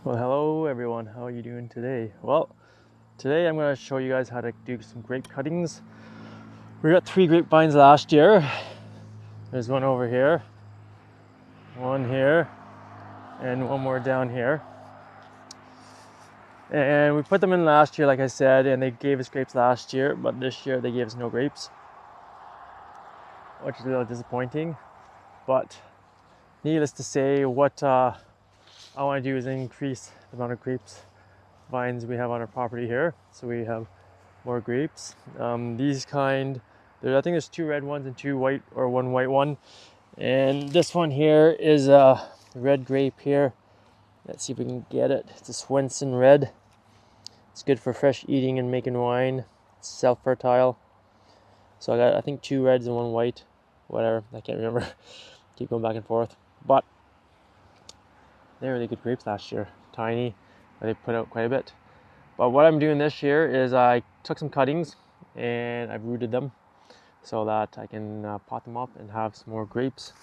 Well, hello everyone, how are you doing today? Well, today I'm going to show you guys how to do some grape cuttings. We got 3 grapevines last year. There's one over here, one here, and one more down here. And we put them in last year, like I said, and they gave us grapes last year, but this year they gave us no grapes, which is a little disappointing. But needless to say, what I want to do is increase the amount of grapes vines we have on our property here, so we have more grapes. These kind, I think there's 2 red ones and 2 white, or 1 white one. And this one here is a red grape here. Let's see if we can get it. It's a Swenson red. It's good for fresh eating and making wine. It's self-fertile. So I got, I think, 2 reds and 1 white. Whatever, I can't remember. Keep going back and forth. But they were really good grapes last year. Tiny, but they put out quite a bit. But what I'm doing this year is I took some cuttings and I've rooted them so that I can pot them up and have some more grapes.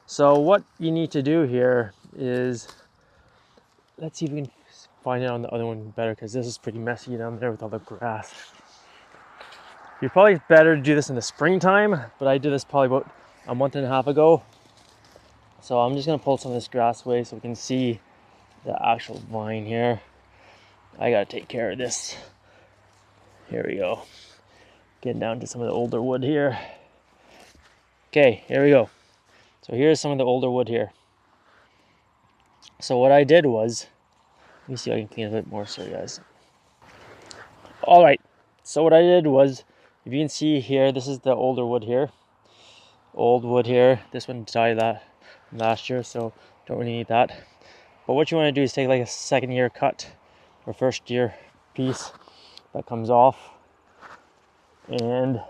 So what you need to do here is, let's see if we can find it on the other one better, because this is pretty messy down there with all the grass. You're probably better to do this in the springtime, but I did this probably about a month and a half ago. So I'm just gonna pull some of this grass away so we can see the actual vine here. I gotta take care of this. Here we go. Getting down to some of the older wood here. Okay, here we go. So here's some of the older wood here. So what I did was, let me see if I can clean it a bit more, sorry guys. All right, so what I did was, if you can see here, this is the older wood here. Old wood here. This one died last year, so don't really need that. But what you want to do is take like a 2nd year cut or 1st year piece that comes off. And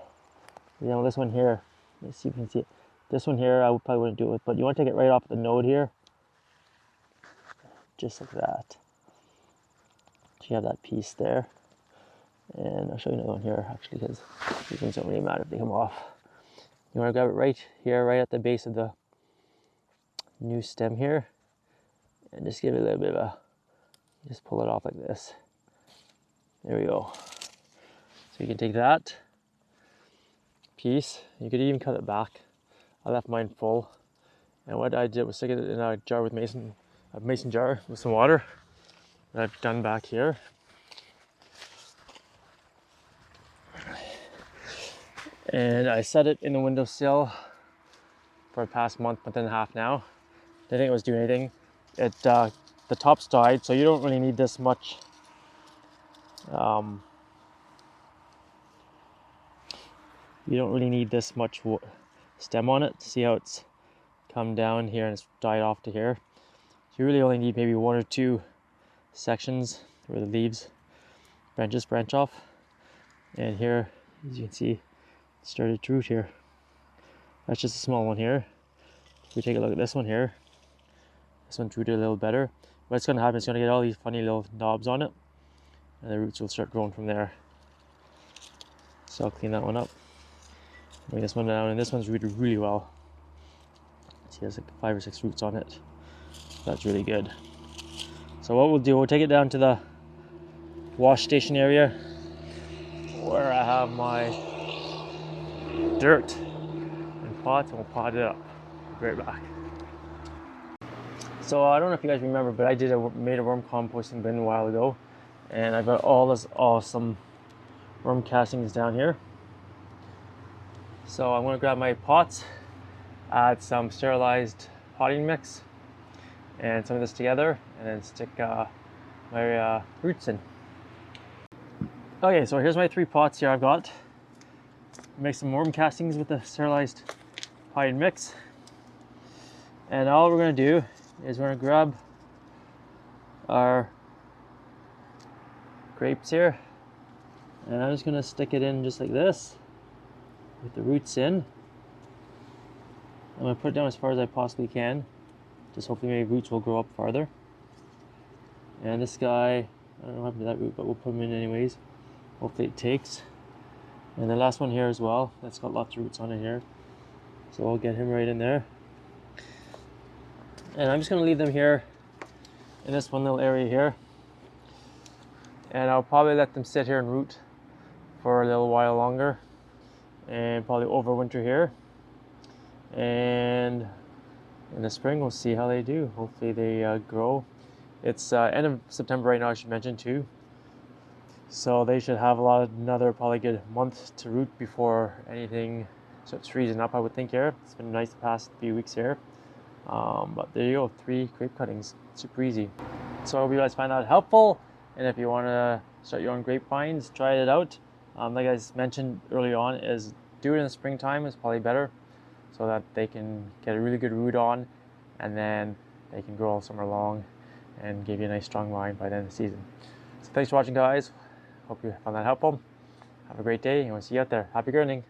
this one here, let's see if you can see it. This one here I probably wouldn't do it with, but you want to take it right off the node here, just like that. So you have that piece there. And I'll show you another one here actually, because these ones don't really matter if they come off. You want to grab it right here, right at the base of the new stem here, and just give it a little bit of a, just pull it off like this. There we go. So you can take that piece, you could even cut it back. I left mine full, and what I did was stick it in a jar with a mason jar with some water that I've done back here. And I set it in the windowsill for the past month and a half now. Didn't think it was doing anything. The top's died, so you don't really need this much. You don't really need this much stem on it. See how it's come down here and it's died off to here. So you really only need maybe 1 or 2 sections where the leaves, branches branch off. And here, as you can see, it started to root here. That's just a small one here. If we take a look at this one here, this one's rooted a little better. What's going to happen is it's going to get all these funny little knobs on it, and the roots will start growing from there. So I'll clean that one up. Bring this one down, and this one's rooted really well. See, there's like 5 or 6 roots on it. That's really good. So what we'll do, we'll take it down to the wash station area where I have my dirt and pots, and we'll pot it up. Be right back. So I don't know if you guys remember, but I made a worm composting bin a while ago, and I've got all this awesome worm castings down here. So I'm going to grab my pots, add some sterilized potting mix and some of this together, and then stick my roots in. Okay, so here's my 3 pots here I've got. Make some worm castings with the sterilized potting mix. And all we're going to do is we're going to grab our grapes here, and I'm just going to stick it in just like this with the roots in. I'm going to put it down as far as I possibly can, just hopefully my roots will grow up farther. And this guy, I don't know what happened to that root, but we'll put him in anyways. Hopefully it takes. And the last one here as well, that's got lots of roots on it here, so I'll get him right in there. And I'm just going to leave them here in this one little area here. And I'll probably let them sit here and root for a little while longer and probably overwinter here. And in the spring, we'll see how they do. Hopefully they grow. It's end of September right now, I should mention too. So they should have another probably good month to root before anything starts freezing up, I would think here. It's been nice the past few weeks here. But there you go, 3 grape cuttings, super easy. So I hope you guys find that helpful. And if you want to start your own grapevines, try it out. Like I mentioned early on, is do it in the springtime is probably better, so that they can get a really good root on, and then they can grow all summer long and give you a nice strong vine by the end of the season. So thanks for watching, guys. Hope you found that helpful. Have a great day, and we'll see you out there. Happy gardening.